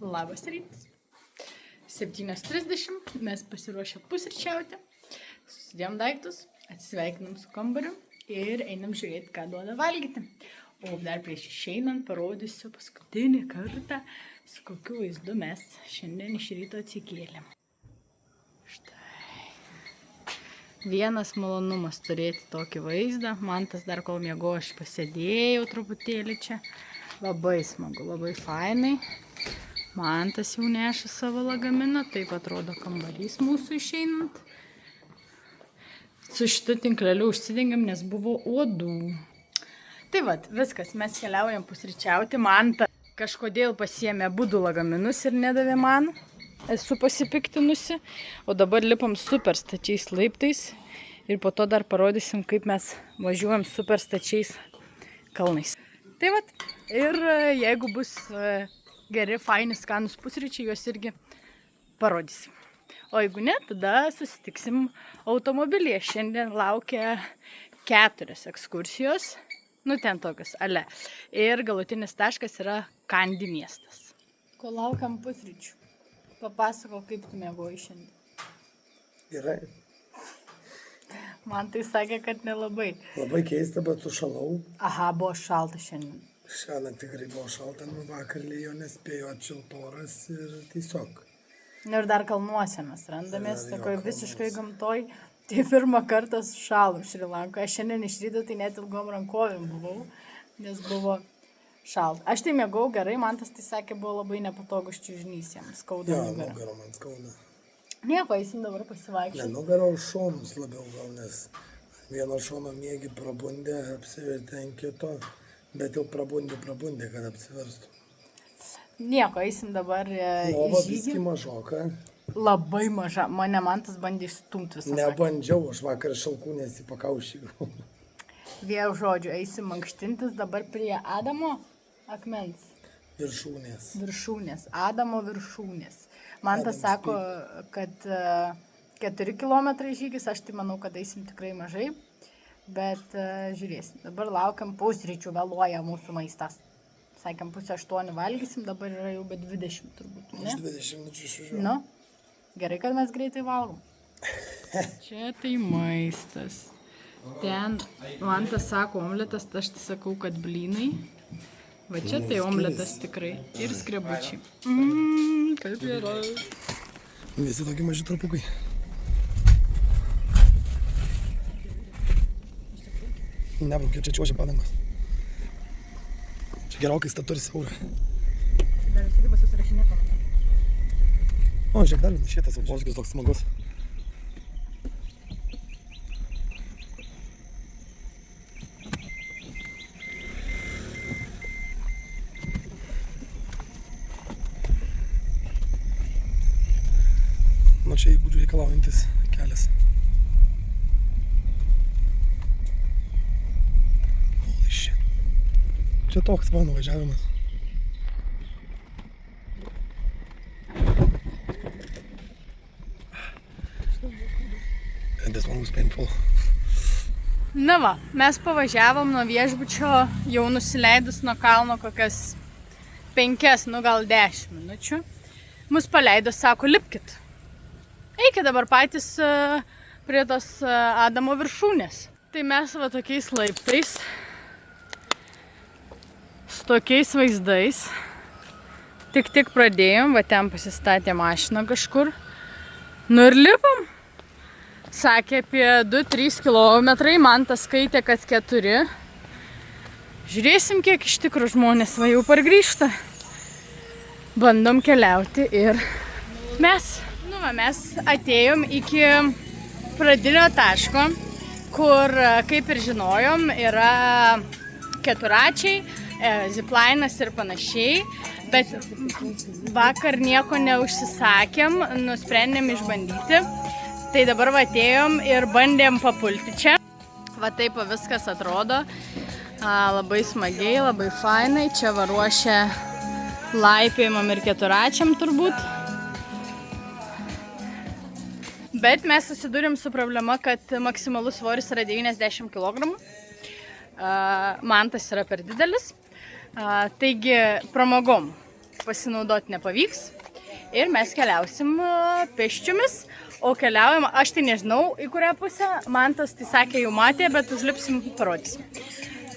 Labas rytas. 7:30, mes pasiruošę pusryčiauti, susidėjom daiktus, atsisveikinam su kambariu ir einam žiūrėti, ką duoda valgyti. O dar prieš išeinant parodysiu paskutinį kartą, su kokiu vaizdu mes šiandien iš ryto atsikėlėm. Štai. Vienas malonumas turėti tokį vaizdą. Man tas dar kol miego aš pasėdėjau truputėlį čia. Labai smagu, labai fainai. Mantas jau neša savo lagaminą, taip atrodo kambarys mūsų išeinant. Su šitu tinkleliu užsidengiam, nes buvo uodų. Tai vat, viskas, mes keliaujam pusryčiauti. Manta kažkodėl pasiėmė abudu lagaminus ir nedavė man. Esu pasipiktinusi. O dabar lipam super stačiais laiptais. Ir po to dar parodysim, kaip mes važiuojam super stačiais kalnais. Tai vat, ir jeigu bus geri, faini, skanus pusryčiai, juos irgi parodysim. O jeigu ne, tada susitiksim automobilyje. Šiandien laukia 4 ekskursijos. Nu, ten tokios, ale. Ir galutinis taškas yra Kandi miestas. Ko laukiam pusryčių? Papasako, kaip tu miegoji šiandien. Gerai. Man tai sakė, kad nelabai. Labai keista, bet sušalau. Aha, buvo šalta šiandien. Šiandien tikrai buvo šalta, vakar lijo, nespėjo atšilti oras ir tiesiog. Ir dar kalnuose mes randamės, tokoj visiškai gamtoj. Tai pirmą kartą šalom Šri Lankoje. Šiandien iš ryto tai net ilgom rankovėm buvau, nes buvo šalta. Aš tai mėgau gerai, man tas tai sakė, buvo labai nepatogus čiužnys jam, skauda nugarą. Nugarą man skauda. Nieko, eisim dabar pasivaikščioti. Ne, nugarą už šonus labiau gal, nes vieno šono miegi prabundė, apsivertė ant kito, bet jau prabundė, kad apsiverstų. Nieko, eisim dabar į Lova žygį. viski mažoka. Labai maža, mane Mantas bandė išstumti visą. Nebandžiau, aš vakar šalkūnės į pakaušį. Vėl žodžiu, eisim mankštintis dabar prie Adamo akmens. Viršūnės. Adamo viršūnės. Mantas sako, kad 4 kilometrai žygis, aš tai manau, kad eisim tikrai mažai. Bet žiūrėsim. Dabar laukiam pusryčių, vėluoja mūsų maistas. Sakėm, 7:30 valgysim, dabar yra jau be 20 turbūt, ne? Aš 20 minučių išvažiuoju. Nu, gerai, kad mes greitai valgom. Čia tai maistas. Ten Mantas sako omletas, aš tai sakau, kad blynai. Va čia tai omletas tikrai. Ir skrebučiai. Kaip yra. Visi tokie maži trapukai. Nebraukė, čia čiuožia padangos. Čia gerokai staturi siaura. Dar esi kaip susirašinėta. O, žiūrėk, dar vienas šitas posūkis toks smagus. Nu, čia įgūdžių reikalaujantis kelias. Holy shit. Čia toks mano važiavimas. And this one was painful. Na va, mes pavažiavom nuo viešbučio jau nusileidus nuo kalno kokias 5, nu gal 10 minučių. Mus paleido, sako, lipkit. Eikit dabar patys prie tos Adamo viršūnės. Tai mes va tokiais laiptais, su tokiais vaizdais, tik pradėjom, va ten pasistatė mašiną kažkur. Nu ir lipam. Sakė apie 2-3 kilometrai, Mantas skaitė, kad 4. Žiūrėsim, kiek iš tikrųjų žmonės va jau pargrįžta. Bandom keliauti ir mes. Nu va, mes atėjom iki pradinio taško, kur, kaip ir žinojom, yra keturračiai, ziplainas ir panašiai. Bet vakar nieko neužsisakėm, nusprendėm išbandyti. Tai dabar va atėjom ir bandėm papulti čia. Va taip viskas atrodo. Labai smagiai, labai fainai. Čia va ruošia laipiojimam ir keturračiam turbūt. Bet mes susidūrėm su problema, kad maksimalus svoris yra 90 kg. Mantas yra per didelis. Taigi pramogom pasinaudoti nepavyks. Ir mes keliausim pėsčiomis, o keliaujam, aš tai nežinau, į kurią pusę, Mantas tai sakė, jau matė, bet užlipsim, parodysim.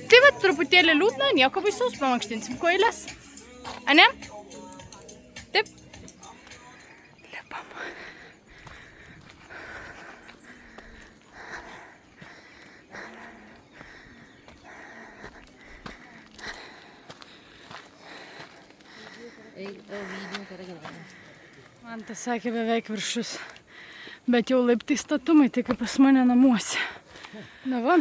Tai va, truputėlį liūdna, nieko baisaus, pamankštinsim koilės. Ane? Taip. Lipam. Mantas sakė beveik viršus, bet jau laiptai statumai, tai kaip pas mane namuose. Na va,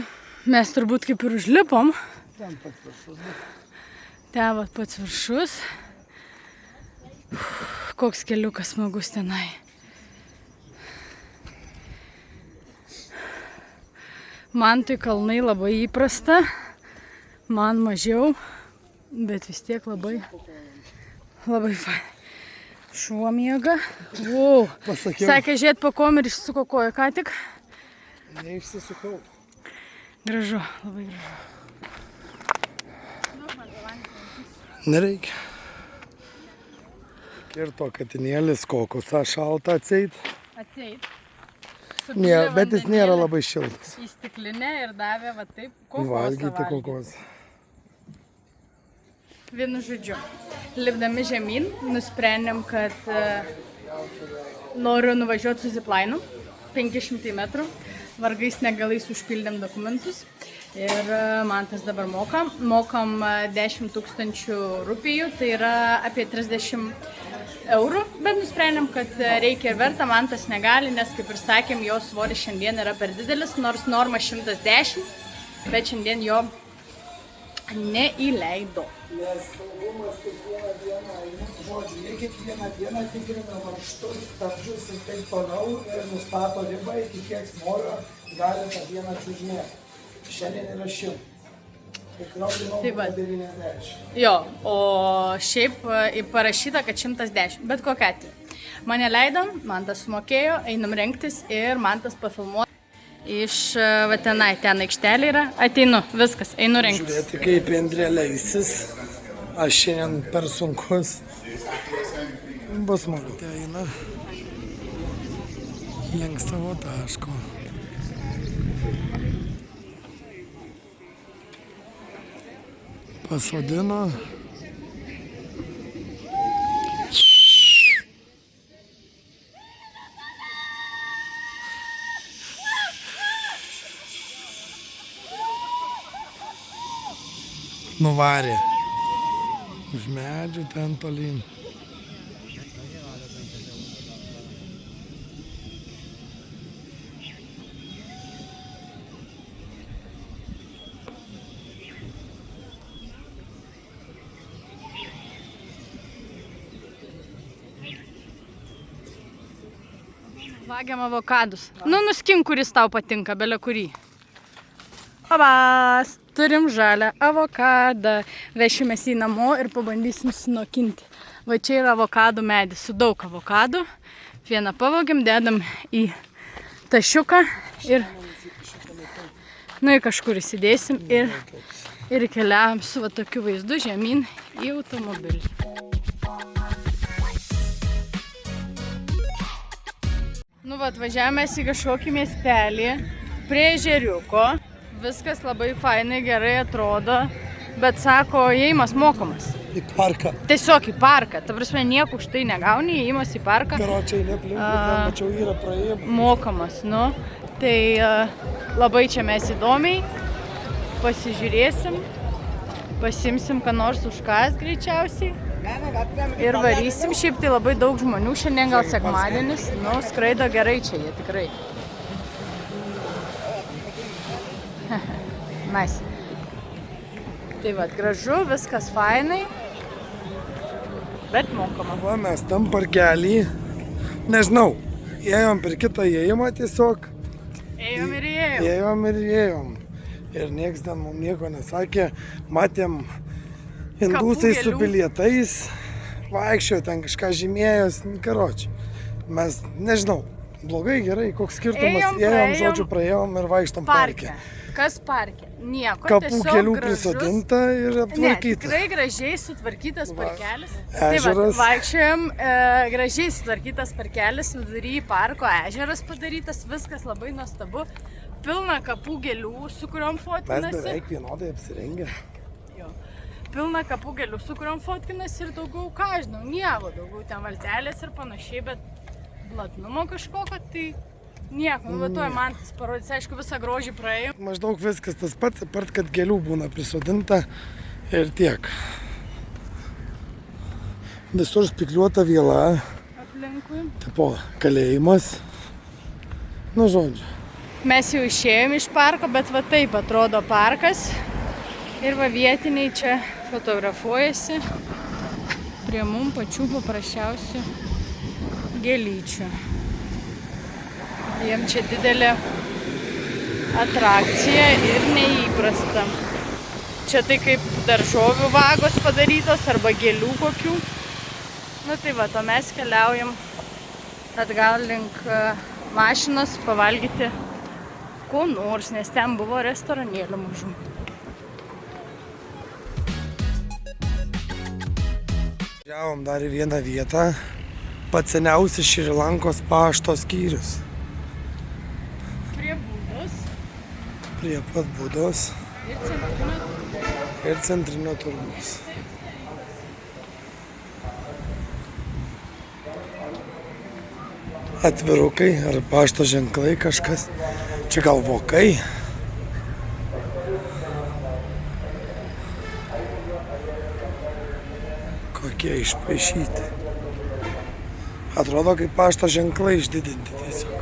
mes turbūt kaip ir užlipom. Ten pats viršus. Ten va pats viršus. Koks keliukas smagus tenai. Man tai kalnai labai įprasta, man mažiau, bet vis tiek labai fain. Šuo miega. Wow. Pasakiau. Sakė, žiūrėt po kom ir išsisuko koją ką tik. Neišsisukau. Gražu, labai gražu. Nereikia. Ir to katinėlis kokosą šaltą atseit. Atseit. Bet jis nėra labai šiltas. Į stiklinę ir davė va taip kokosą Valgyti kokosą. Vienu žodžiu, lipdami žemyn, nusprendėm, kad noriu nuvažiuoti su ziplainu, 500 metrų, vargais negalais užpildėm dokumentus ir Mantas dabar mokam 10 000 rupijų, tai yra apie 30 eurų, bet nusprendėm, kad reikia ir verta, Mantas negali, nes kaip ir sakėm, jo svoris šiandien yra per didelis, nors norma 110, bet šiandien jo neįleido. Nes saugumas kiekvieną dieną, žodžiu, jie kiekvieną dieną tikrina varžtus, stabdžius ir taip toliau ir nustato ribą, iki kiek svorio gali tą dieną čiužinėti. Šiandien yra 100. Taip pat. 90. Jo, o šiaip parašyta, kad 110, bet kokia atveju. Mane leido, Mantas sumokėjo, einam rengtis ir Mantas pafilmuoja. Iš tenai, ten aikštelė yra, ateinu, viskas, einu rengtis. Žiūrėti, kaip Indrė leisis, aš šiandien per sunkus. Bus Marutė eina link savo taško. Pasodino. Nuvarė už medžių ten tolyn. Vagiam avokadus. Nu, nuskink, kuris tau patinka, belia kurį. Abas, turim žalią avokadą. Vešimės į namo ir pabandysim sunokinti. Va čia yra avokadų medis su daug avokadų. Vieną pavogiam, dedam į tašiuką ir į kažkur įsidėsim ir keliavam su va tokiu vaizdu žemyn į automobilį. Nu va, atvažiavomės į kažkokį miestelį prie ežeriuko. Viskas labai fainai, gerai atrodo, bet sako, įėjimas mokamas. Į parką. Tiesiog į parką. Ta prasme, nieko už tai negauni, įėjimas į parką. Karočiai neplinkų, ten mačiau yra praėjimas. Mokamas, nu. Tai labai čia mes įdomiai pasižiūrėsim, pasimsim, ką nors užkas greičiausiai. Ir varysim. Šiaip tai labai daug žmonių, šiandien gal sekmadienis. Nu, skraido gerai čia jie tikrai. Nice. Tai va, gražu, viskas fainai, bet mokama. Va, mes tam parkelį, nežinau, ėjom per kitą įėjimą tiesiog. Ėjom ir ėjom. Ėjom ir ėjom. Ir nieks ten mums nieko nesakė. Matėm indusai su bilietais, vaikščiojo ten kažką žymėjos, karočiai. Mes, nežinau, blogai, gerai, koks skirtumas. Ėjom, žodžiu, praėjom ir vaikštom parke. Kas parke? Nieko. Kapų tiesiog kelių gražus. prisodinta ir Ne, aptvarkyta. tikrai gražiai sutvarkytas parkelis. Ežeras. Tai vaikščiojom, gražiai sutvarkytas parkelis, vidury parko ežeras padarytas, viskas labai nuostabu. Pilna kapų gėlių, su kuriuom Mes fotkinasi. beveik vienodai apsirengę. Jo. Pilna kapų gėlių, su kuriuom fotkinasi ir daugiau, ką aš žinau, nieko, daugiau ten valtelės ir panašiai, bet platnumo kažkokio, tai nieko. Nu, va tuoj man tas parodys, aišku, visą grožį praėjau. Maždaug viskas tas pats, apart, kad gėlių būna prisodinta ir tiek. Visur spikliuota viela, Aplinkui. tipo kalėjimas. Nu, žodžiu. Mes jau išėjom iš parko, bet va taip atrodo parkas. Ir va vietiniai čia fotografuojasi prie mum pačių paprasčiausių gėlyčių. Jiem čia didelė atrakcija ir neįprasta. Čia tai kaip daržovių vagos padarytos arba gėlių kokių. Nu tai va, o mes keliaujam atgal link mašinos pavalgyti ko nors, nes ten buvo restoranėlių mažų. Žiavom dar į vieną vietą. Pats seniausias Šri Lankos pašto skyrius. Prie būdos Prie pat Budos ir centrinio. ir centrinio turgaus. Atvirukai ar pašto ženklai kažkas. Čia gal vokai. Kokie išpaišyti. Atrodo kaip pašto ženklai išdidinti tiesiog.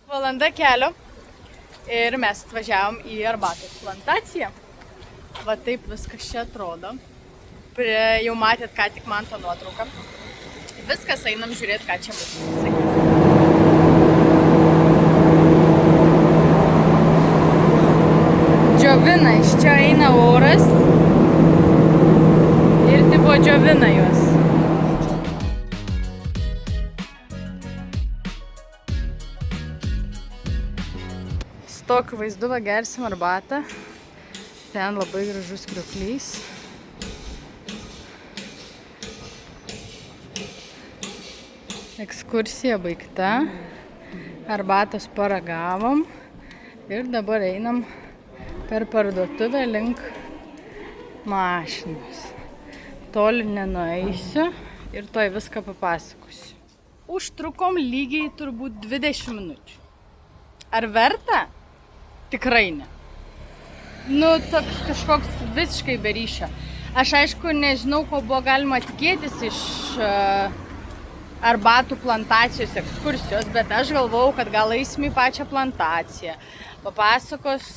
Valanda kelio ir mes atvažiavom į arbatos plantaciją. Va taip viskas čia atrodo. Jau matėt ką tik man tą nuotrauką. Viskas, einam žiūrėti, ką čia bus. Džiovina, iš čia eina oras ir tipo džiovina juos. Tokiu vaizdu va gersim arbatą. Ten labai gražus krioklys. Ekskursija baigta. Arbatos paragavom. Ir dabar einam per parduotuvę link mašinos. Toli nenueisiu ir toj viską papasakosiu. Užtrukom lygiai turbūt 20 minučių. Ar verta? Tikrai ne. Nu, toks kažkoks visiškai be ryšio. Aš aišku nežinau, ko buvo galima tikėtis iš arbatų plantacijos ekskursijos, bet aš galvojau, kad gal eisim į pačią plantaciją. Papasakos,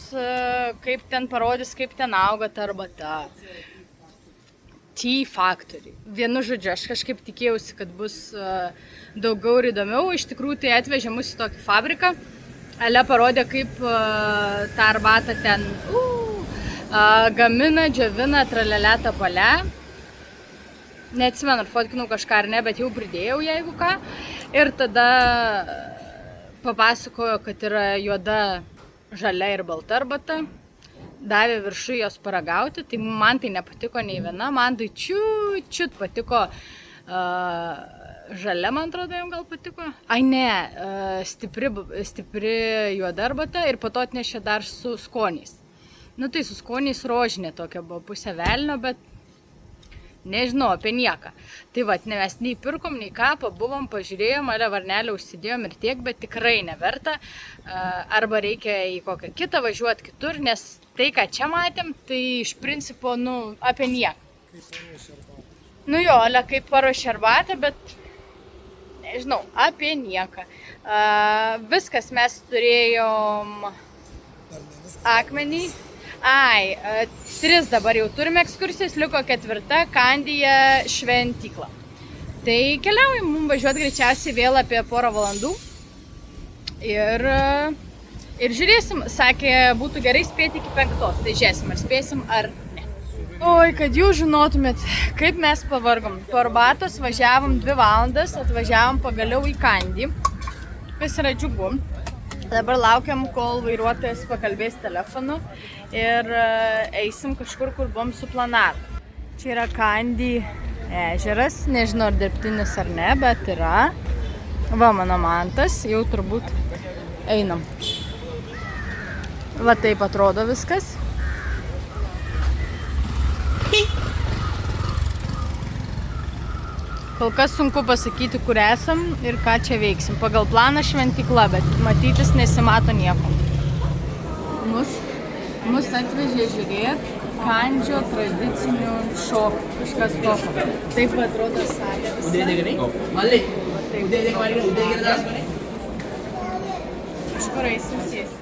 kaip ten parodys, kaip ten auga ta arbata. Tea Factory. Vienu žodžiu, aš kažkaip tikėjausi, kad bus daugiau ir įdomiau. Iš tikrųjų, tai atvežė mus į tokį fabriką. Ale parodė, kaip tą arbatą ten gamina, džiovina, traleleta pale. Neatsimenu, ar fotkinau kažką ar ne, bet jau pridėjau, jeigu ką. Ir tada papasakojo, kad yra juoda, žalia ir balta arbata. Davė viršų jos paragauti, tai man tai nepatiko nei viena, man tai čiut patiko žalia, man atrodo, jam gal patiko. Ai ne, stipri juoda arbata ir po to atnešė dar su skoniais. Nu tai su skoniais rožinė tokia buvo, pusė velnio, bet nežinau apie nieką. Tai va, mes nei pirkom, nei ką, pabuvom, pažiūrėjom, ale varnelę užsidėjom ir tiek, bet tikrai neverta. Arba reikia į kokią kitą važiuoti kitur, nes tai, ką čia matėm, tai iš principo, nu, apie nieką. Nu jo, ale kaip paruošė arbatą, bet nežinau, apie nieką. Viskas, mes turėjom akmenį. 3 dabar jau turime ekskursijas, liko 4 Kandija šventykla. Tai keliaujam, mums važiuoti greičiausiai vėl apie porą valandų. Ir žiūrėsim, sakė, būtų gerai spėti iki 5, tai žiūrėsim, ar spėsim ar ne. Oi, kad jūs žinotumėt, kaip mes pavargom. Po Arbatos važiavom 2 valandas, atvažiavom pagaliau į Kandį, kas yra džiugu. Dabar laukiam, kol vairuotojas pakalbės telefonu ir eisim kažkur, kur buvom suplanavę. Čia yra Kandi ežeras, nežinau ar dirbtinis ar ne, bet yra. Va mano mantas, jau turbūt einam. Va taip atrodo viskas. Kol kas sunku pasakyti, kur esam ir ką čia veiksim. Pagal planą šventykla, bet matytis nesimato nieko. Mus atvežė žiūrėt Kandžio tradicinių šokių. Kažkas tokio. Taip atrodo salė visa. Kažkur eisim sėsti.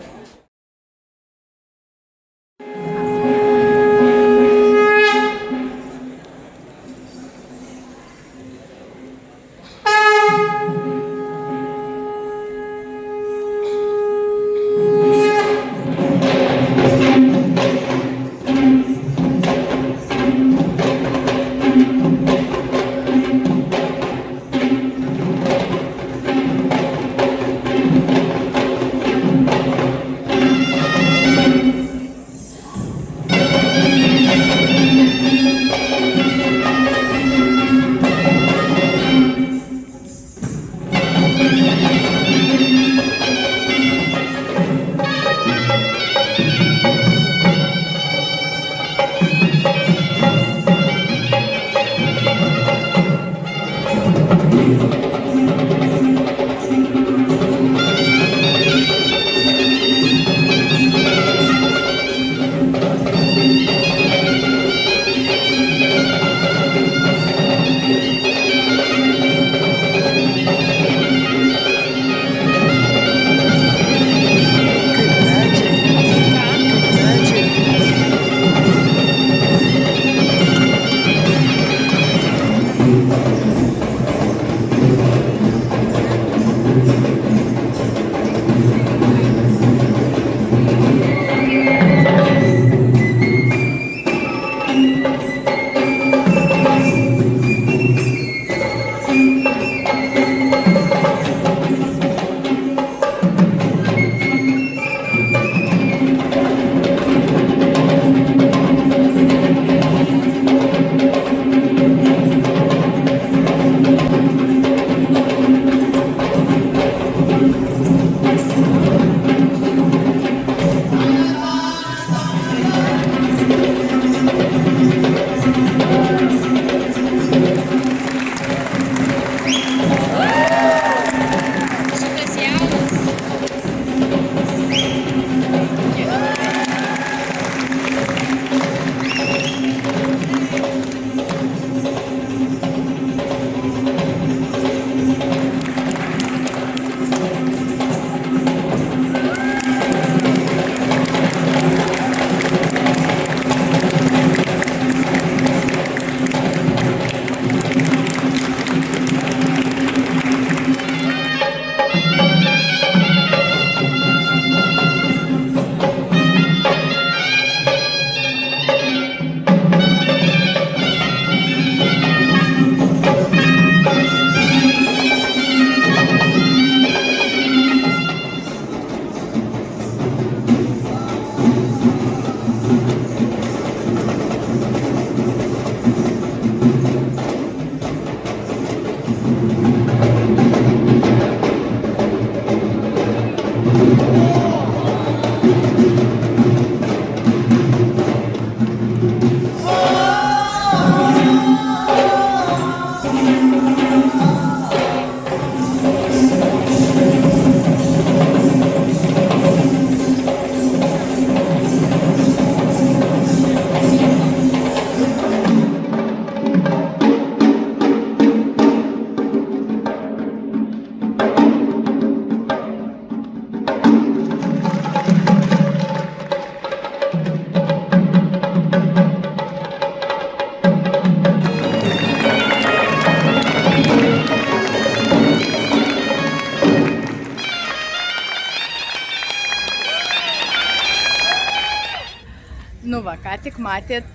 va, ką tik matėt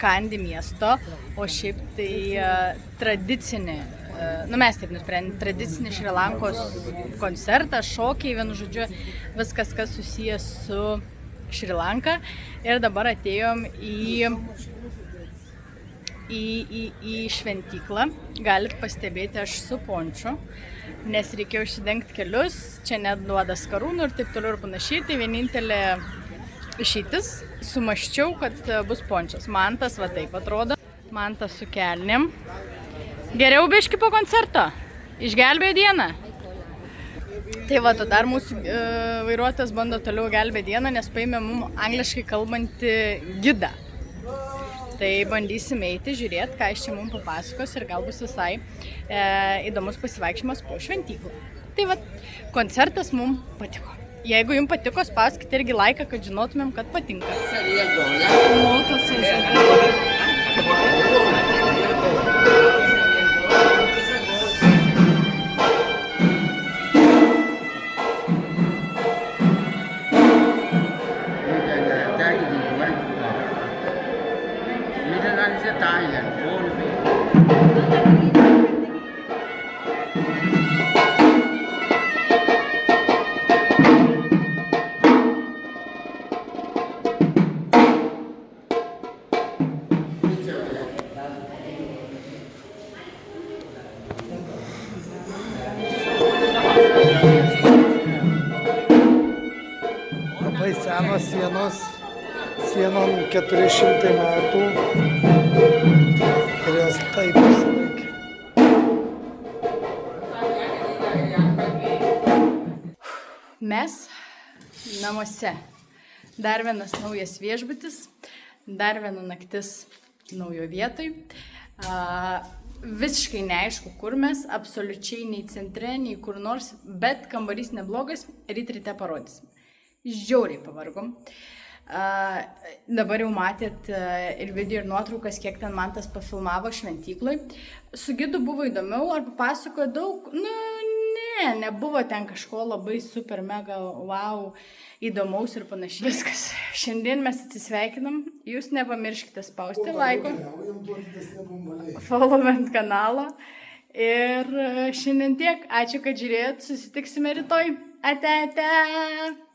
Kandi miesto, o šiaip tai tradicinį, mes taip nusprendėm, tradicinį Šri Lankos koncertą, šokiai, vienu žodžiu, viskas, kas susijęs su Šri Lanka. Ir dabar atėjom į šventyklą. Galit pastebėti, aš su pončiu, nes reikėjo užsidengti kelius, čia net duoda skarūnų ir taip toliau ir panašiai. Tai vienintelė išeitis, sumaščiau, kad bus pončias. Mantas va taip atrodo. Mantas su kelnėm. Geriau biški po koncerto. Išgelbėjo dieną. Tai va, to dar mūsų vairuotojas bando toliau gelbėti dieną, nes paėmė mums angliškai kalbantį gidą. Tai bandysime eiti, žiūrėti, ką iš čia mums papasakos ir gal bus visai įdomus pasivaikščiojimas po šventyklą. Tai va, koncertas mums patiko. Jeigu jums patiko, spauskite irgi laiką, kad žinotumėm, kad patinka. Labai senos sienom 400 metų ir jos taip pasilaikė. Mes namuose. Dar vienas naujas viešbutis, dar viena naktis naujo vietoj. Visiškai neaišku, kur mes, absoliučiai nei centre, nei kur nors, bet kambarys neblogas, ryte parodysim. Žiauriai pavargom. Dabar jau matėt ir video, ir nuotraukas, kiek ten Mantas pafilmavo šventykloj. Su gidu buvo įdomiau, ar papasakojo daug? Ne, nebuvo ten kažko labai super, mega, wow, įdomaus ir panašiai. Viskas. Šiandien mes atsisveikinam. Jūs nepamirškite spausti laiko, followant kanalą. Ir šiandien tiek. Ačiū, kad žiūrėjot. Susitiksime rytoj. Ate.